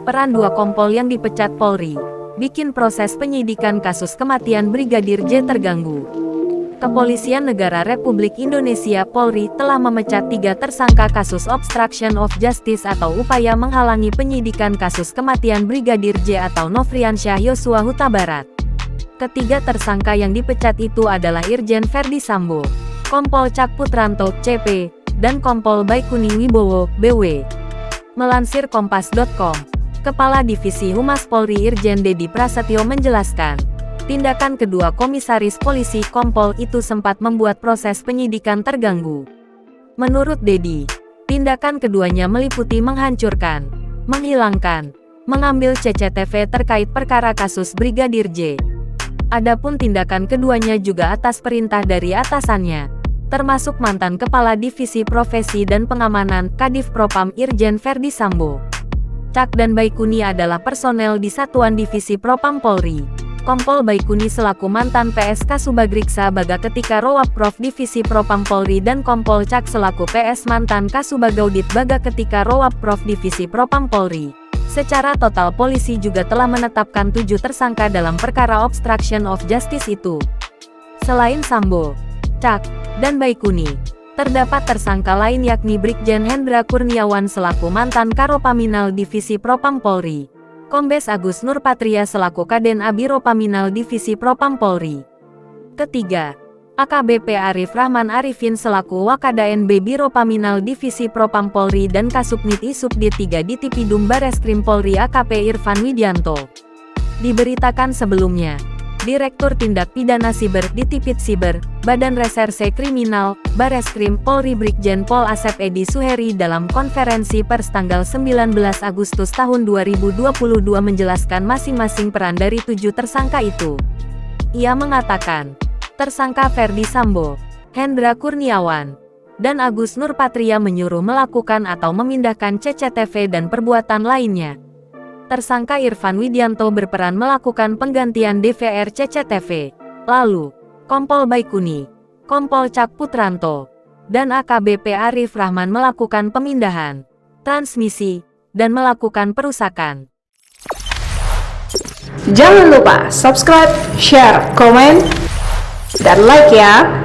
Peran dua kompol yang dipecat Polri bikin proses penyidikan kasus kematian Brigadir J terganggu. Kepolisian Negara Republik Indonesia Polri telah memecat 3 tersangka kasus obstruction of justice atau upaya menghalangi penyidikan kasus kematian Brigadir J atau Nofriansyah Yosua Huta Barat. Ketiga tersangka yang dipecat itu adalah Irjen Verdi Sambo, Kompol Cak Putranto, CP, dan Kompol Baikuni Wibowo, BW. Melansir Kompas.com, Kepala Divisi Humas Polri Irjen Dedi Prasetyo menjelaskan, tindakan kedua komisaris polisi Kompol itu sempat membuat proses penyidikan terganggu. Menurut Dedi, tindakan keduanya meliputi menghancurkan, menghilangkan, mengambil CCTV terkait perkara kasus Brigadir J. Adapun tindakan keduanya juga atas perintah dari atasannya, termasuk mantan Kepala Divisi Profesi dan Pengamanan Kadif Propam Irjen Verdi Sambo. Cak dan Baikuni adalah personel di Satuan Divisi Propam Polri. Kompol Baikuni selaku mantan PSK Subagriksa Baga ketika Rowap Prof Divisi Propam Polri dan Kompol Cak selaku PS mantan Kasubagaudit Baga ketika Rowap Prof Divisi Propam Polri. Secara total polisi juga telah menetapkan 7 tersangka dalam perkara obstruction of justice itu. Selain Sambo, Cak, dan Baikuni, terdapat tersangka lain yakni Brigjen Hendra Kurniawan selaku mantan Karopaminal Divisi Propam Polri, Kombes Agus Nurpatria selaku Kaden Abiropaminal Divisi Propam Polri. Ketiga, AKBP Arif Rahman Arifin selaku Wakadaen Biropaminal Divisi Propam Polri dan Kasubnit Isubdit 3 Ditipidum Bareskrim Polri AKP Irfan Widianto. Diberitakan sebelumnya, Direktur Tindak Pidana Siber Ditipid Siber, Badan Reserse Kriminal, Bareskrim Polri Brigjen Pol Asep Edi Suheri dalam konferensi pers tanggal 19 Agustus tahun 2022 menjelaskan masing-masing peran dari 7 tersangka itu. Ia mengatakan, tersangka Verdi Sambo, Hendra Kurniawan, dan Agus Nurpatria menyuruh melakukan atau memindahkan CCTV dan perbuatan lainnya. Tersangka Irfan Widianto berperan melakukan penggantian DVR CCTV. Lalu, Kompol Baikuni, Kompol Cak Putranto, dan AKBP Arif Rahman melakukan pemindahan, transmisi, dan melakukan perusakan. Jangan lupa subscribe, share, komen, dan like ya!